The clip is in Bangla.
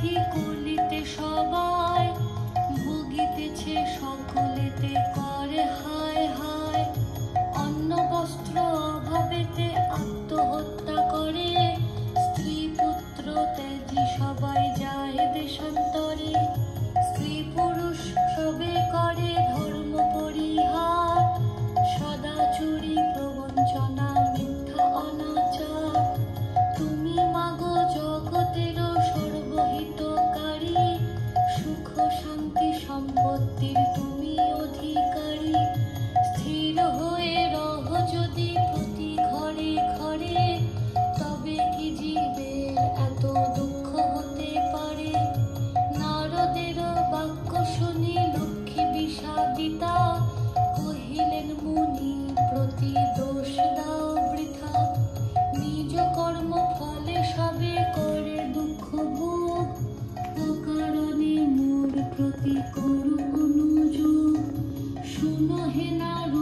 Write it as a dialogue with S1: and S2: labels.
S1: সাথী কলিতে সবাই ভুগিতেছে সকলেতে করে হায় হায়। অন্ন বস্ত্র অভাবেতে আত্মহত্যা করে, স্ত্রী পুত্র ত্যাজি সবাই যায় দেশান্তরে। স্ত্রী পুরুষ সবে করে ধর্ম পরিহার, সদা চুরি প্রবঞ্চনা মিথ্যা অনাচার। তুমি মাগো জগতেরও সর্বহিতকারী, সুখ শান্তি সম্পত্তির তুমি অধিকারী। স্থির হয়ে রহ যদি প্রতি ঘরে ঘরে, তবে কি জীবের এত দুঃখ হতে পারে? নারদের বাক্য শুনি লক্ষ্মী বিষাদিতা, কহিলেন মুনি প্রতি দোষ দাও বৃথা। নিজ কর্ম ফলে সবে করে দুঃখ ভোগ, অকারণে মোর প্রতি করো অনুযোগ। শুনো হে নারদ